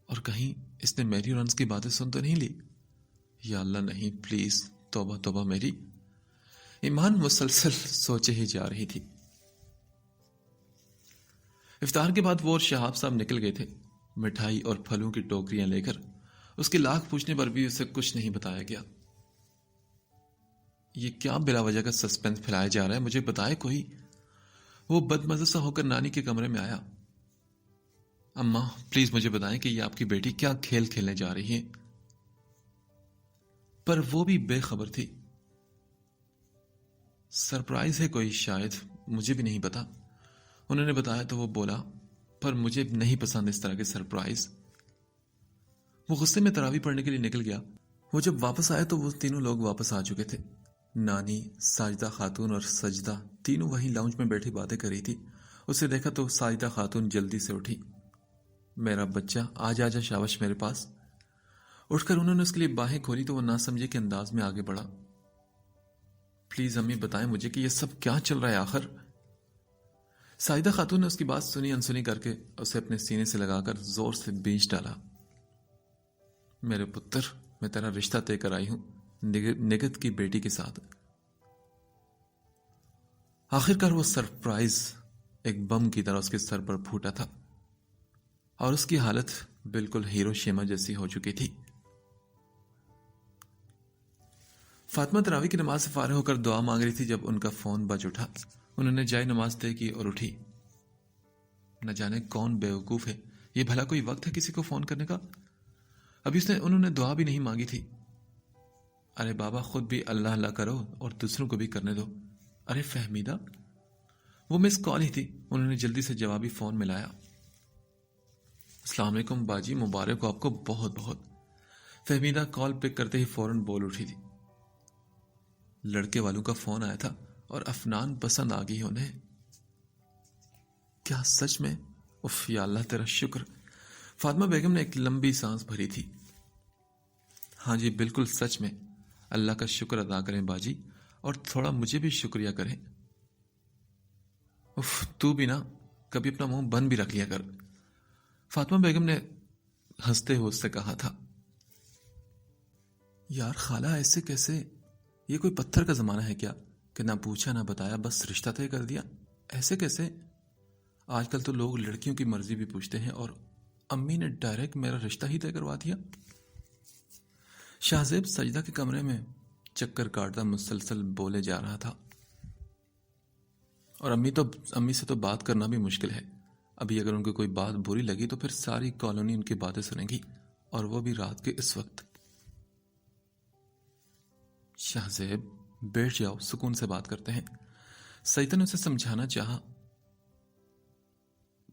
S1: اور کہیں اس نے میری اور انس کی باتیں سن تو نہیں لی؟ یا اللہ نہیں، پلیز، توبہ توبہ میری۔ ایمان مسلسل سوچے ہی جا رہی تھی۔ افطار کے بعد وہ اور شہاب صاحب نکل گئے تھے، مٹھائی اور پھلوں کی ٹوکریاں لے کر۔ اس کے لاکھ پوچھنے پر بھی اسے کچھ نہیں بتایا گیا۔ یہ کیا بلا وجہ کا سسپینس پھیلایا جا رہا ہے، مجھے بتائے کوئی۔ وہ بدمزہ سا ہو کر نانی کے کمرے میں آیا۔ اماں پلیز مجھے بتائیں کہ یہ آپ کی بیٹی کیا کھیل کھیلنے جا رہی ہے؟ پر وہ بھی بے خبر تھی۔ سرپرائز ہے کوئی شاید، مجھے بھی نہیں پتا، انہوں نے بتایا تو وہ بولا، پر مجھے نہیں پسند اس طرح کے سرپرائز۔ وہ غصے میں تراویح پڑھنے کے لیے نکل گیا۔ وہ جب واپس آئے تو وہ تینوں لوگ واپس آ چکے تھے۔ نانی، ساجدہ خاتون اور سجدہ تینوں وہیں لاؤنج میں بیٹھی باتیں کر رہی تھی۔ اسے دیکھا تو ساجدہ خاتون جلدی سے اٹھی۔ میرا بچہ، آج آجا شاباش میرے پاس۔ اٹھ کر انہوں نے اس کے لیے باہیں کھولی تو وہ نہ سمجھے کے انداز میں آگے بڑھا۔ پلیز امی بتائیں مجھے کہ یہ سب کیا چل رہا ہے آخر؟ ساجدہ خاتون نے اس کی بات سنی انسنی کر کے اسے اپنے سینے سے لگا کر زور سے بینچ ڈالا۔ میرے پتر، میں تیرا رشتہ طے کر آئی ہوں نگت کی بیٹی کے ساتھ۔ آخرکار وہ سرپرائز ایک بم کی طرح اس کے سر پر پھوٹا تھا اور اس کی حالت بالکل ہیروشیما جیسی ہو چکی تھی۔ فاطمہ تراویح کی نماز سے فارغ ہو کر دعا مانگ رہی تھی جب ان کا فون بج اٹھا۔ انہوں نے جائے نماز طے کی اور اٹھی۔ نہ جانے کون بیوقوف ہے، یہ بھلا کوئی وقت ہے کسی کو فون کرنے کا؟ ابھی انہوں نے دعا بھی نہیں مانگی تھی۔ ارے بابا، خود بھی اللہ اللہ کرو اور دوسروں کو بھی کرنے دو۔ ارے فہمیدہ، وہ مس کال ہی تھی۔ انہوں نے جلدی سے جوابی فون ملایا۔ السلام علیکم باجی، مبارک ہو آپ کو بہت بہت۔ فہمیدہ کال پک کرتے ہی فوراً بول اٹھی تھی۔ لڑکے والوں کا فون آیا تھا اور افنان پسند آ گئی انہیں۔ کیا سچ میں؟ اف یا اللہ تیرا شکر۔ فاطمہ بیگم نے ایک لمبی سانس بھری تھی۔ ہاں جی بالکل سچ میں، اللہ کا شکر ادا کریں باجی، اور تھوڑا مجھے بھی شکریہ کریں۔ اف تو بھی نا کبھی اپنا منہ بند بھی رکھ لیا کر، فاطمہ بیگم نے ہنستے ہوئے اس سے کہا تھا۔ یار خالہ ایسے کیسے؟ یہ کوئی پتھر کا زمانہ ہے کیا کہ نہ پوچھا نہ بتایا بس رشتہ طے کر دیا؟ ایسے کیسے؟ آج کل تو لوگ لڑکیوں کی مرضی بھی پوچھتے ہیں، اور امی نے ڈائریکٹ میرا رشتہ ہی طے کروا دیا۔ شاہزیب سجدہ کے کمرے میں چکر کاٹتا مسلسل بولے جا رہا تھا۔ اور امی سے تو بات کرنا بھی مشکل ہے۔ ابھی اگر ان کو کوئی بات بری لگی تو پھر ساری کالونی ان کی باتیں سنیں گی، اور وہ بھی رات کے اس وقت۔ شاہزیب بیٹھ جاؤ، سکون سے بات کرتے ہیں، سیدہ نے اسے سمجھانا چاہا۔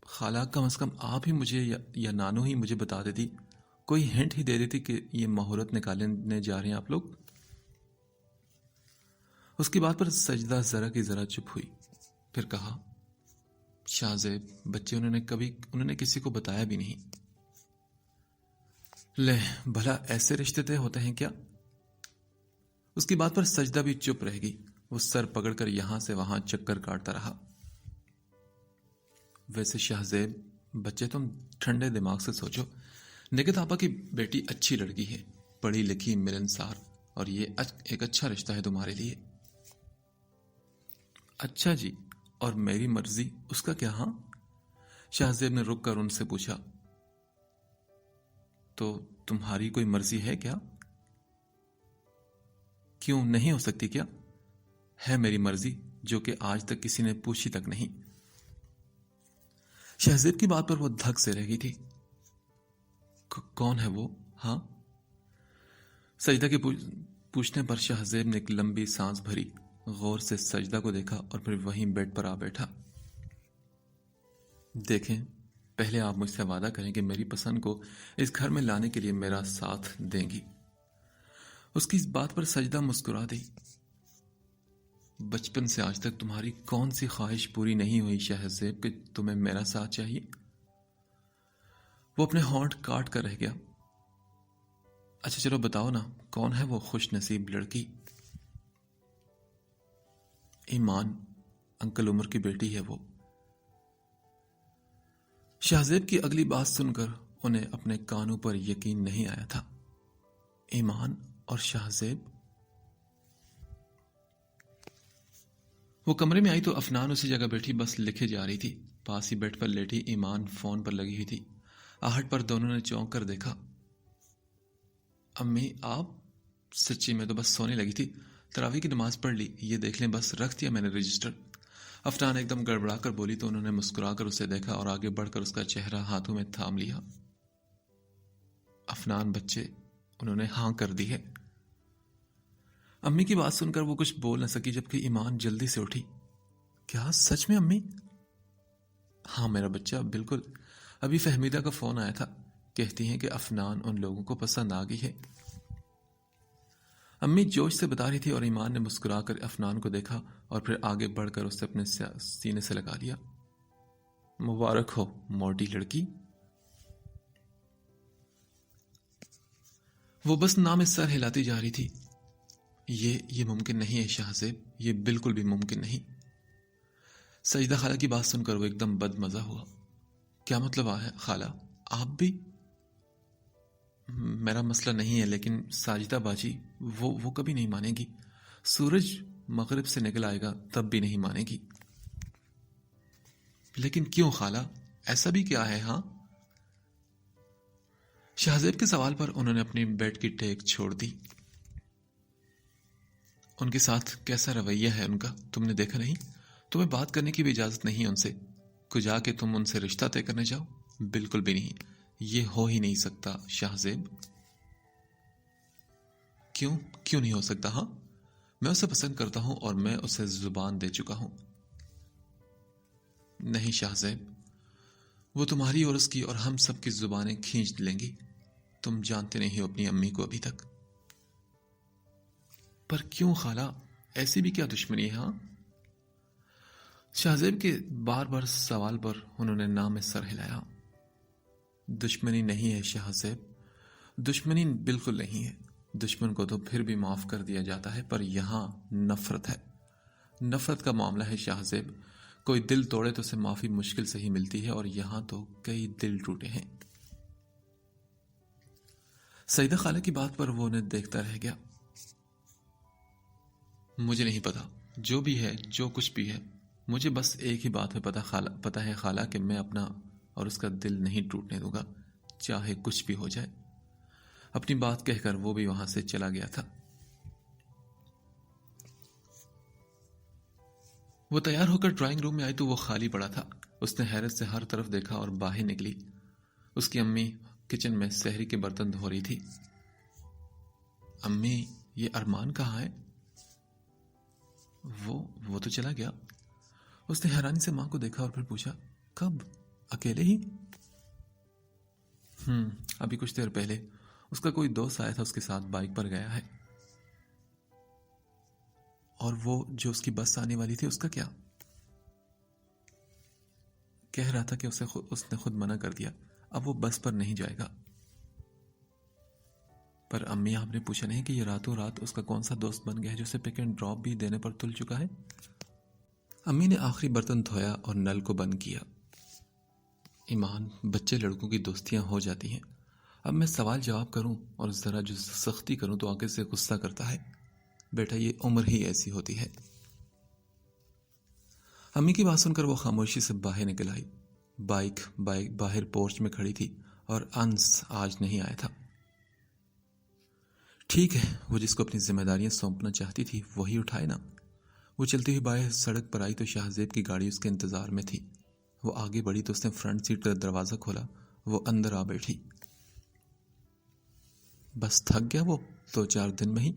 S1: خالہ کم از کم آپ ہی مجھے یا نانو ہی مجھے بتا دیتی، کوئی ہنٹ ہی دے دیتی کہ یہ مہورت نکالنے جا رہے ہیں آپ لوگ۔ اس کی بات پر سجدہ ذرا کی ذرا چپ ہوئی، پھر کہا، شاہزیب بچے انہوں نے کسی کو بتایا بھی نہیں۔ لے بھلا ایسے رشتے طے ہوتے ہیں کیا؟ اس کی بات پر سجدہ بھی چپ رہ گئی۔ وہ سر پکڑ کر یہاں سے وہاں چکر کاٹتا رہا۔ ویسے شاہزیب بچے تم ٹھنڈے دماغ سے سوچو، نگت آپا کی بیٹی اچھی لڑکی ہے، پڑھی لکھی ملنسار، اور یہ ایک اچھا رشتہ ہے تمہارے لیے۔ اچھا جی، اور میری مرضی اس کا کیا؟ ہاں، شاہزیب نے رک کر ان سے پوچھا۔ تو تمہاری کوئی مرضی ہے کیا؟ کیوں نہیں ہو سکتی کیا؟ ہے میری مرضی، جو کہ آج تک کسی نے پوچھی تک نہیں۔ شہزیب کی بات پر وہ دھک سے رہ گئی تھی۔ کون ہے وہ؟ ہاں؟ سجدہ کے پوچھنے پر شہزیب نے ایک لمبی سانس بھری، غور سے سجدہ کو دیکھا اور پھر وہیں بیڈ پر آ بیٹھا۔ دیکھیں، پہلے آپ مجھ سے وعدہ کریں کہ میری پسند کو اس گھر میں لانے کے لیے میرا ساتھ دیں گی۔ اس کی اس بات پر سجدہ مسکرا دی۔ بچپن سے آج تک تمہاری کون سی خواہش پوری نہیں ہوئی شہزیب کہ تمہیں میرا ساتھ چاہیے؟ وہ اپنے ہونٹ کاٹ کر رہ گیا۔ اچھا چلو بتاؤ نا، کون ہے وہ خوش نصیب لڑکی؟ ایمان، انکل عمر کی بیٹی ہے وہ۔ شہزیب کی اگلی بات سن کر انہیں اپنے کانوں پر یقین نہیں آیا تھا۔ ایمان اور شہزیب؟ وہ کمرے میں آئی تو افنان اسی جگہ بیٹھی بس لکھے جا رہی تھی۔ پاس ہی بیڈ پر لیٹی ایمان فون پر لگی ہوئی تھی۔ آہٹ پر دونوں نے چونک کر دیکھا۔ امی آپ؟ سچی میں تو بس سونے لگی تھی، تراویح کی نماز پڑھ لی، یہ دیکھ لیں بس رکھ دیا میں نے رجسٹر۔ افنان ایک دم گڑبڑا کر بولی تو انہوں نے مسکرا کر اسے دیکھا اور آگے بڑھ کر اس کا چہرہ ہاتھوں میں تھام لیا۔ افنان بچے، انہوں نے ہاں کر دی ہے۔ امی کی بات سن کر وہ کچھ بول نہ سکی، جبکہ ایمان جلدی سے اٹھی۔ کیا سچ میں امی؟ ہاں میرا بچہ، بالکل، ابھی فہمیدہ کا فون آیا تھا، کہتی ہیں کہ افنان ان لوگوں کو پسند آ گئی ہے۔ امی جوش سے بتا رہی تھی اور ایمان نے مسکرا کر افنان کو دیکھا اور پھر آگے بڑھ کر اسے اپنے سینے سے لگا لیا۔ مبارک ہو موٹی لڑکی۔ وہ بس نام سر ہلاتی جا رہی تھی۔ یہ ممکن نہیں ہے شاہزیب، یہ بالکل بھی ممکن نہیں۔ سجدہ خالہ کی بات سن کر وہ ایک دم بد مزہ ہوا۔ کیا مطلب ہے خالہ، آپ بھی؟ میرا مسئلہ نہیں ہے، لیکن ساجدہ باجی وہ کبھی نہیں مانے گی. سورج مغرب سے نکل آئے گا تب بھی نہیں مانے گی. لیکن کیوں خالہ، ایسا بھی کیا ہے؟ ہاں. شہزیب کے سوال پر انہوں نے اپنی بیڈ کی ٹیک چھوڑ دی. ان کے ساتھ کیسا رویہ ہے ان کا، تم نے دیکھا نہیں؟ تمہیں بات کرنے کی بھی اجازت نہیں ان سے. کو جا کے تم ان سے رشتہ طے کرنے جاؤ؟ بالکل بھی نہیں. یہ ہو ہی نہیں سکتا شہزیب. کیوں نہیں ہو سکتا؟ ہاں، میں اسے پسند کرتا ہوں اور میں اسے زبان دے چکا ہوں. نہیں شہزیب، وہ تمہاری اور اس کی اور ہم سب کی زبانیں کھینچ لیں گی. تم جانتے نہیں ہو اپنی امی کو ابھی تک. پر کیوں خالہ، ایسی بھی کیا دشمنی ہے؟ ہاں. شہزیب کے بار بار سوال پر انہوں نے نام میں سر ہلایا. دشمنی نہیں ہے شہزیب، دشمنی بالکل نہیں ہے. دشمن کو تو پھر بھی معاف کر دیا جاتا ہے، پر یہاں نفرت ہے. نفرت کا معاملہ ہے شہزیب. کوئی دل توڑے تو اسے معافی مشکل سے ہی ملتی ہے، اور یہاں تو کئی دل ٹوٹے ہیں. سیدہ خالہ کی بات پر وہ انہیں دیکھتا رہ گیا. مجھے نہیں پتا، جو بھی ہے، جو کچھ بھی ہے، مجھے بس ایک ہی بات ہے پتا ہے خالہ، کہ میں اپنا اور اس کا دل نہیں ٹوٹنے دوں گا، چاہے کچھ بھی ہو جائے. اپنی بات کہہ کر وہ بھی وہاں سے چلا گیا تھا. وہ تیار ہو کر ڈرائنگ روم میں آئی تو وہ خالی پڑا تھا. اس نے حیرت سے ہر طرف دیکھا اور باہر نکلی. اس کی امی کچن میں سحری کے برتن دھو رہی تھی. امی، یہ ارمان کہاں ہے؟ وہ تو چلا گیا. اس نے حیرانی سے ماں کو دیکھا اور پھر پوچھا، کب؟ اکیلے ہی؟ ابھی کچھ دیر پہلے. اس کا کوئی دوست آیا تھا، اس کے ساتھ بائک پر گیا ہے. اور وہ جو اس کی بس آنے والی تھی، اس کا کیا؟ کہہ رہا تھا کہ اس نے خود منع کر دیا، اب وہ بس پر نہیں جائے گا. پر امی، آپ نے پوچھا نہیں کہ یہ راتوں رات اس کا کون سا دوست بن گیا ہے جو اسے پک اینڈ ڈراپ بھی دینے پر تل چکا ہے؟ امی نے آخری برتن دھویا اور نل کو بند کیا. ایمان، بچے لڑکوں کی دوستیاں ہو جاتی ہیں. اب میں سوال جواب کروں اور ذرا جو سختی کروں تو آگے سے غصہ کرتا ہے. بیٹا، یہ عمر ہی ایسی ہوتی ہے. امی کی بات سن کر وہ خاموشی سے باہر نکل آئی. بائک باہر پورچ میں کھڑی تھی اور انس آج نہیں آیا تھا. ٹھیک ہے، وہ جس کو اپنی ذمہ داریاں سونپنا چاہتی تھی وہی اٹھائے نا. وہ چلتی ہوئی باہر سڑک پر آئی تو شہزیب کی گاڑی اس کے انتظار میں تھی. وہ آگے بڑھی تو اس نے فرنٹ سیٹ کا دروازہ کھولا. وہ اندر آ بیٹھی. بس تھک گیا وہ 2-4 دن میں ہی؟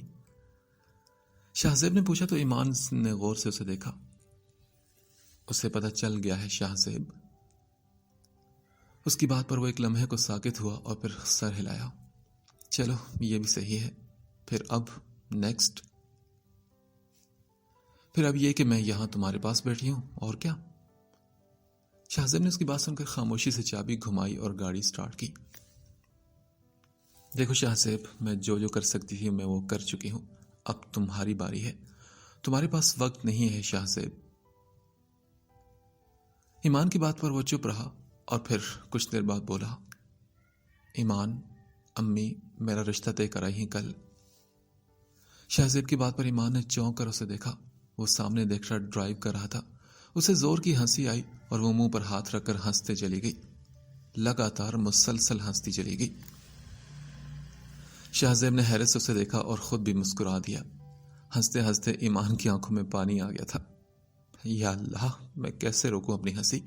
S1: شہزیب نے پوچھا تو ایمان نے غور سے اسے دیکھا. اسے پتہ چل گیا ہے شہزیب. اس کی بات پر وہ ایک لمحے کو ساکت ہوا اور پھر سر ہلایا. چلو، یہ بھی صحیح ہے. پھر اب نیکسٹ؟ پھر اب یہ کہ میں یہاں تمہارے پاس بیٹھی ہوں، اور کیا؟ شہزیب نے اس کی بات سن کر خاموشی سے چابی گھمائی اور گاڑی سٹارٹ کی. دیکھو شہزیب، میں جو کر سکتی تھی میں وہ کر چکی ہوں. اب تمہاری باری ہے. تمہارے پاس وقت نہیں ہے شہزیب. ایمان کی بات پر وہ چپ رہا اور پھر کچھ دیر بعد بولا، ایمان، امی میرا رشتہ طے کرائی ہیں کل. شہزیب کی بات پر ایمان نے چونک کر اسے دیکھا. وہ سامنے دیکھ رہا ڈرائیو کر رہا تھا. اسے زور کی ہنسی آئی اور وہ منہ پر ہاتھ رکھ کر ہنستے چلی گئی. لگاتار مسلسل ہنستی چلی گئی. شہزیب نے حیرت سے اسے دیکھا اور خود بھی مسکرا دیا. ہنستے ہنستے ایمان کی آنکھوں میں پانی آ گیا تھا. یا اللہ، میں کیسے روکوں اپنی ہنسی؟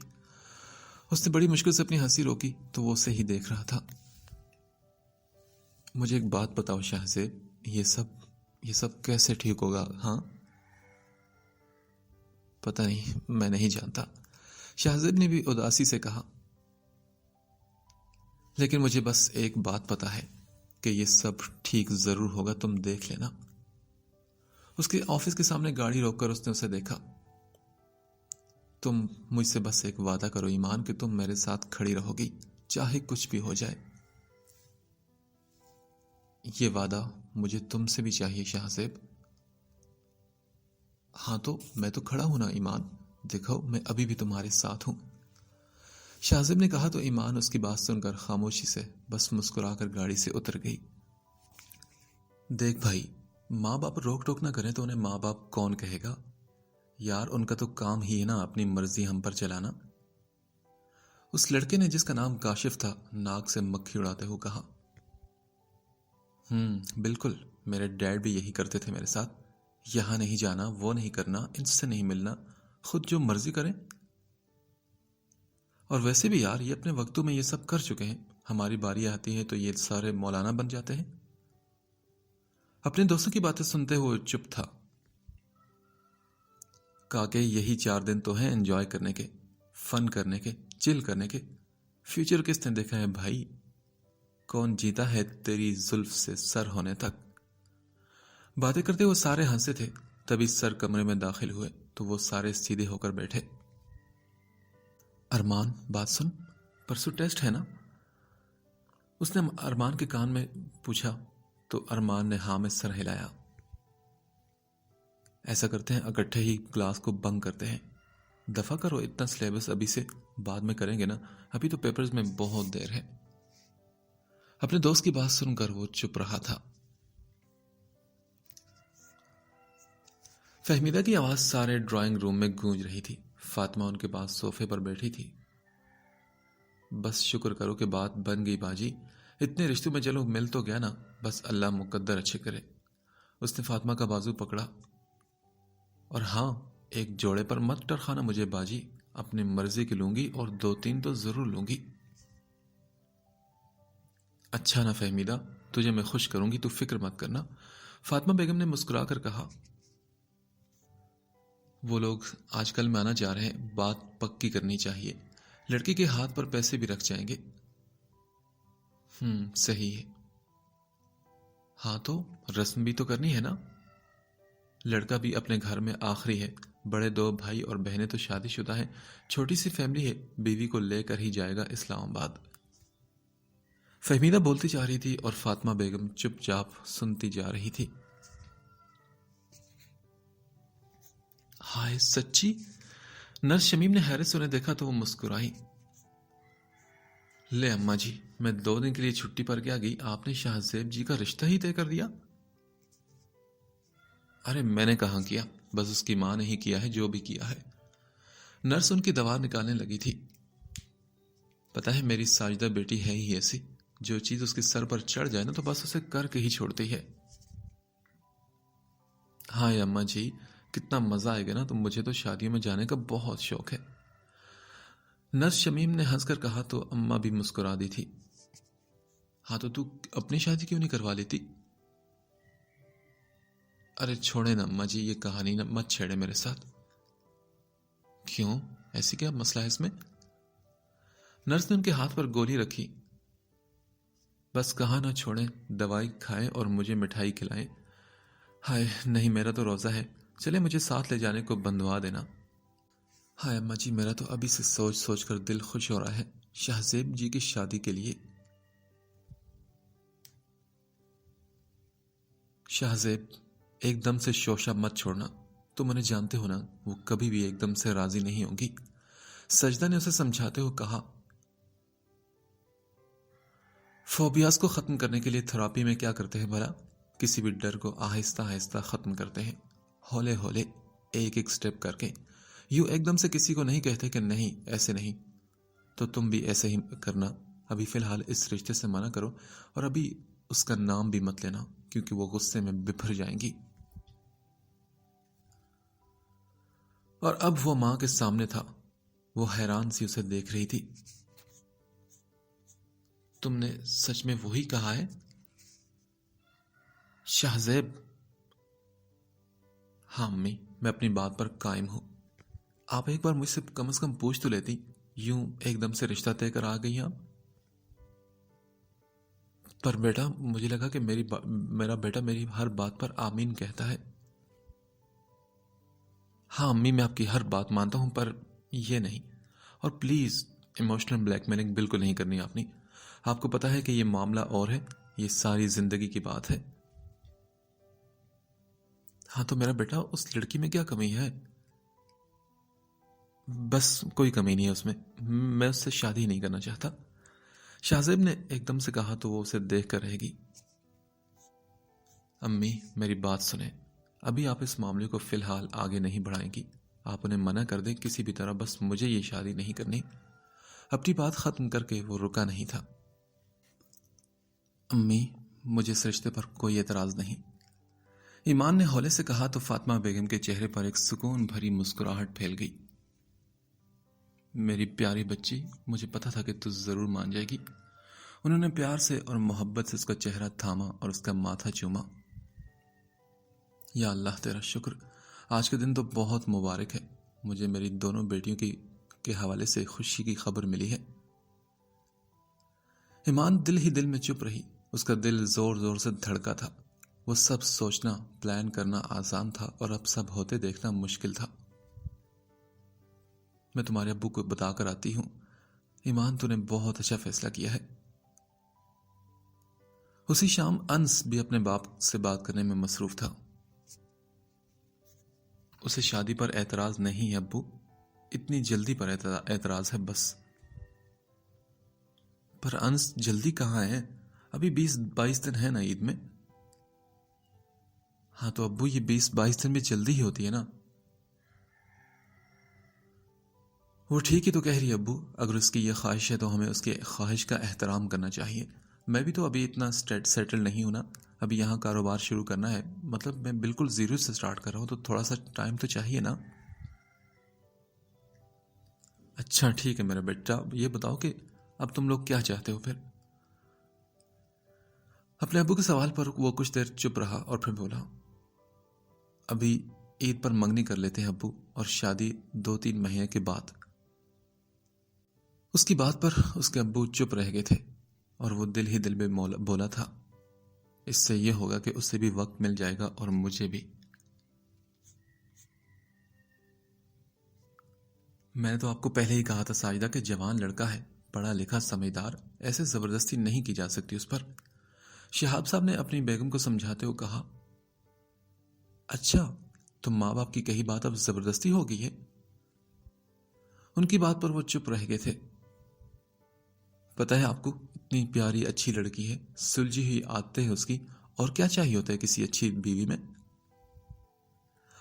S1: اس نے بڑی مشکل سے اپنی ہنسی روکی تو وہ اسے ہی دیکھ رہا تھا. مجھے ایک بات بتاؤ شہزیب، یہ سب کیسے ٹھیک ہوگا؟ ہاں؟ پتہ نہیں، میں نہیں جانتا. شہزیب نے بھی اداسی سے کہا. لیکن مجھے بس ایک بات پتہ ہے کہ یہ سب ٹھیک ضرور ہوگا، تم دیکھ لینا. اس کے آفس کے سامنے گاڑی روک کر اس نے اسے دیکھا. تم مجھ سے بس ایک وعدہ کرو ایمان کہ تم میرے ساتھ کھڑی رہو گی، چاہے کچھ بھی ہو جائے. یہ وعدہ مجھے تم سے بھی چاہیے شہزیب. ہاں تو میں تو کھڑا ہوں نا ایمان، دیکھو میں ابھی بھی تمہارے ساتھ ہوں. شاہزیب نے کہا تو ایمان اس کی بات سن کر خاموشی سے بس مسکرا کر گاڑی سے اتر گئی۔ دیکھ بھائی، ماں باپ روک ٹوک نہ کریں تو انہیں ماں باپ کون کہے گا؟ یار ان کا تو کام ہی ہے نا اپنی مرضی ہم پر چلانا۔ اس لڑکے نے جس کا نام کاشف تھا ناک سے مکھی اڑاتے ہوئے کہا۔ بالکل، میرے ڈیڈ بھی یہی کرتے تھے میرے ساتھ، یہاں نہیں جانا، وہ نہیں کرنا، ان سے نہیں ملنا، خود جو مرضی کریں۔ اور ویسے بھی یار یہ اپنے وقتوں میں یہ سب کر چکے ہیں، ہماری باری آتی ہے تو یہ سارے مولانا بن جاتے ہیں۔ اپنے دوستوں کی باتیں سنتے ہوئے چپ تھا۔ کہا کہ یہی 4 دن تو ہیں انجوائے کرنے کے، فن کرنے کے، چل کرنے کے، فیوچر کس نے دیکھا ہے بھائی؟ کون جیتا ہے تیری زلف سے سر ہونے تک؟ باتیں کرتے وہ سارے ہنسے تھے، تبھی سر کمرے میں داخل ہوئے تو وہ سارے سیدھے ہو کر بیٹھے۔ ارمان بات سن، پرسوں ٹیسٹ ہے نا؟ اس نے ارمان کے کان میں پوچھا تو ارمان نے ہاں میں سر ہلایا۔ ایسا کرتے ہیں اکٹھے ہی کلاس کو بنک کرتے ہیں، دفع کرو اتنا سلیبس ابھی سے، بعد میں کریں گے نا، ابھی تو پیپرز میں بہت دیر ہے۔ اپنے دوست کی بات سن کر وہ چپ رہا تھا۔ فہمیدہ کی آواز سارے ڈرائنگ روم میں گونج رہی تھی۔ فاطمہ ان کے پاس صوفے پر بیٹھی تھی۔ بس شکر کرو کہ بات بن گئی باجی، اتنے رشتوں میں چلو مل تو گیا نا، بس اللہ مقدر اچھے کرے۔ اس نے فاطمہ کا بازو پکڑا۔ اور ہاں، ایک جوڑے پر مت ٹرخانا مجھے باجی، اپنی مرضی کی لوں گی اور 2-3 تو ضرور لوں گی۔ اچھا نا فہمیدہ، تجھے میں خوش کروں گی، تو فکر مت کرنا، فاطمہ بیگم نے مسکرا کر کہا۔ وہ لوگ آج کل مانا جا رہے ہیں، بات پکی کرنی چاہیے، لڑکی کے ہاتھ پر پیسے بھی رکھ جائیں گے۔ صحیح ہے۔ ہاں تو رسم بھی تو کرنی ہے نا؟ لڑکا بھی اپنے گھر میں آخری ہے، بڑے 2 بھائی اور بہنیں تو شادی شدہ ہیں، چھوٹی سی فیملی ہے، بیوی کو لے کر ہی جائے گا اسلام آباد۔ فہمیدہ بولتی جا رہی تھی اور فاطمہ بیگم چپ چاپ سنتی جا رہی تھی۔ ہائے سچی؟ نرس شمیم نے حیرت سے انہیں دیکھا تو وہ مسکرائی۔ لے اماں جی، میں 2 دن کے لیے چھٹی پر کیا گئی، آپ نے شاہزیب جی کا رشتہ ہی طے کر دیا؟ ارے میں نے کہاں کیا، بس اس کی ماں نے ہی کیا ہے جو بھی کیا ہے۔ نرس ان کی دوا نکالنے لگی تھی۔ پتہ ہے میری ساجدہ بیٹی ہے ہی ایسی، جو چیز اس کے سر پر چڑھ جائے نا تو بس اسے کر کے ہی چھوڑتی ہے۔ ہاں اماں جی، کتنا مزہ آئے گا نا، تو مجھے تو شادیوں میں جانے کا بہت شوق ہے۔ نرس شمیم نے ہنس کر کہا تو اماں بھی مسکرا دی تھی۔ ہاں تو اپنی شادی کیوں نہیں کروا لیتی؟ ارے چھوڑے نا اماں جی، یہ کہانی نہ مت چھیڑے میرے ساتھ۔ کیوں، ایسی کیا مسئلہ ہے اس میں؟ نرس نے ان کے ہاتھ پر گولی رکھی۔ بس کہا نہ چھوڑیں، دوائی کھائیں اور مجھے مٹھائی کھلائیں۔ ہائے نہیں، میرا تو روزہ ہے، چلے مجھے ساتھ لے جانے کو بندوا دینا۔ ہائے اماں جی، میرا تو ابھی سے سوچ سوچ کر دل خوش ہو رہا ہے شاہزیب جی کی شادی کے لیے۔ شاہزیب، ایک دم سے شوشہ مت چھوڑنا، تم انہیں جانتے ہو نا، وہ کبھی بھی ایک دم سے راضی نہیں ہوں گی۔ سجدہ نے اسے سمجھاتے ہوئے کہا۔ فوبیاز کو ختم کرنے کے لیے تھراپی میں کیا کرتے ہیں بھلا؟ کسی بھی ڈر کو آہستہ آہستہ ختم کرتے ہیں، ہولے ہولے، ایک ایک سٹیپ کر کے۔ یوں ایک دم سے کسی کو نہیں کہتے کہ نہیں ایسے نہیں۔ تو تم بھی ایسے ہی کرنا، ابھی فی الحال اس رشتے سے منع کرو، اور ابھی اس کا نام بھی مت لینا، کیونکہ وہ غصے میں بپھر جائیں گی۔ اور اب وہ ماں کے سامنے تھا، وہ حیران سی اسے دیکھ رہی تھی۔ تم نے سچ میں وہی کہا ہے شاہزیب؟ ہاں امی، میں اپنی بات پر قائم ہوں۔ آپ ایک بار مجھ سے کم از کم پوچھ تو لیتی، یوں ایک دم سے رشتہ طے کر آ گئی آپ۔ پر بیٹا، مجھے لگا کہ میرا بیٹا میری ہر بات پر آمین کہتا ہے۔ ہاں امی، میں آپ کی ہر بات مانتا ہوں، پر یہ نہیں۔ اور پلیز ایموشنل بلیک میلنگ بالکل نہیں کرنی آپ نے۔ آپ کو پتا ہے کہ یہ معاملہ اور ہے، یہ ساری زندگی کی بات ہے۔ ہاں تو میرا بیٹا، اس لڑکی میں کیا کمی ہے؟ بس کوئی کمی نہیں ہے اس میں اس سے شادی نہیں کرنا چاہتا، شاہزیب نے ایک دم سے کہا تو وہ اسے دیکھ کر رہ گئی۔ امی میری بات سنیں، ابھی آپ اس معاملے کو فی الحال آگے نہیں بڑھائیں گی، آپ انہیں منع کر دیں کسی بھی طرح، بس مجھے یہ شادی نہیں کرنی۔ اپنی بات ختم کر کے وہ رکا نہیں تھا۔ امی مجھے اس رشتے پر کوئی اعتراض نہیں، ایمان نے ہولے سے کہا تو فاطمہ بیگم کے چہرے پر ایک سکون بھری مسکراہٹ پھیل گئی۔ میری پیاری بچی، مجھے پتا تھا کہ تو ضرور مان جائے گی۔ انہوں نے پیار سے اور محبت سے اس کا چہرہ تھاما اور اس کا ماتھا چوما۔ یا اللہ تیرا شکر، آج کے دن تو بہت مبارک ہے، مجھے میری دونوں بیٹیوں کے حوالے سے خوشی کی خبر ملی ہے۔ ایمان دل ہی دل میں چپ رہی، اس کا دل زور زور سے دھڑکا تھا۔ وہ سب سوچنا پلان کرنا آسان تھا اور اب سب ہوتے دیکھنا مشکل تھا۔ میں تمہارے ابو کو بتا کر آتی ہوں، ایمان تو نے بہت اچھا فیصلہ کیا ہے۔ اسی شام انس بھی اپنے باپ سے بات کرنے میں مصروف تھا۔ اسے شادی پر اعتراض نہیں ہے ابو، اتنی جلدی پر اعتراض ہے بس۔ پر انس جلدی کہاں ہے، ابھی 20-22 دن ہے نا عید میں۔ ہاں تو ابو یہ 20-22 دن میں جلدی ہی ہوتی ہے نا۔ وہ ٹھیک ہی تو کہہ رہی ہے ابو، اگر اس کی یہ خواہش ہے تو ہمیں اس کی خواہش کا احترام کرنا چاہیے۔ میں بھی تو ابھی اتنا سیٹل نہیں ہوں نا، ابھی یہاں کاروبار شروع کرنا ہے، مطلب میں بالکل زیرو سے سٹارٹ کر رہا ہوں، تو تھوڑا سا ٹائم تو چاہیے نا۔ اچھا ٹھیک ہے میرا بیٹا، یہ بتاؤ کہ اب تم لوگ کیا چاہتے ہو پھر؟ اپنے ابو کے سوال پر وہ کچھ دیر چپ رہا اور پھر بولا، ابھی عید پر منگنی کر لیتے ہیں ابو، اور شادی 2-3 مہینے کے بعد۔ اس کی بات پر اس کے ابو چپ رہ گئے تھے اور وہ دل ہی دل میں بولا تھا، اس سے یہ ہوگا کہ اسے بھی وقت مل جائے گا اور مجھے بھی۔ میں نے تو آپ کو پہلے ہی کہا تھا ساجدہ کہ جوان لڑکا ہے، پڑھا لکھا سمجھدار، ایسے زبردستی نہیں کی جا سکتی اس پر۔ شہاب صاحب نے اپنی بیگم کو سمجھاتے ہوئے کہا، اچھا تو ماں باپ کی کہی بات اب زبردستی ہو گئی ہے؟ ان کی بات پر وہ چپ رہ گئے تھے۔ پتہ ہے آپ کو، اتنی پیاری اچھی لڑکی ہے، سلجھی ہوئی عادتیں ہیں اس کی، اور کیا چاہیے ہوتا ہے کسی اچھی بیوی میں؟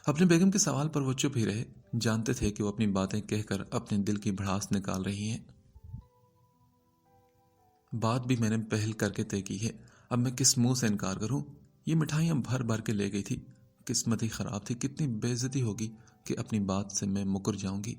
S1: اپنے بیگم کے سوال پر وہ چپ ہی رہے، جانتے تھے کہ وہ اپنی باتیں کہہ کر اپنے دل کی بھڑاس نکال رہی ہیں۔ بات بھی میں نے پہل کر کے طے کی ہے، اب میں کس منہ سے انکار کروں؟ یہ مٹھائیاں بھر بھر کے لے گئی تھی، قسمت ہی خراب تھی، کتنی بے عزتی ہوگی کہ اپنی بات سے میں مکر جاؤں گی۔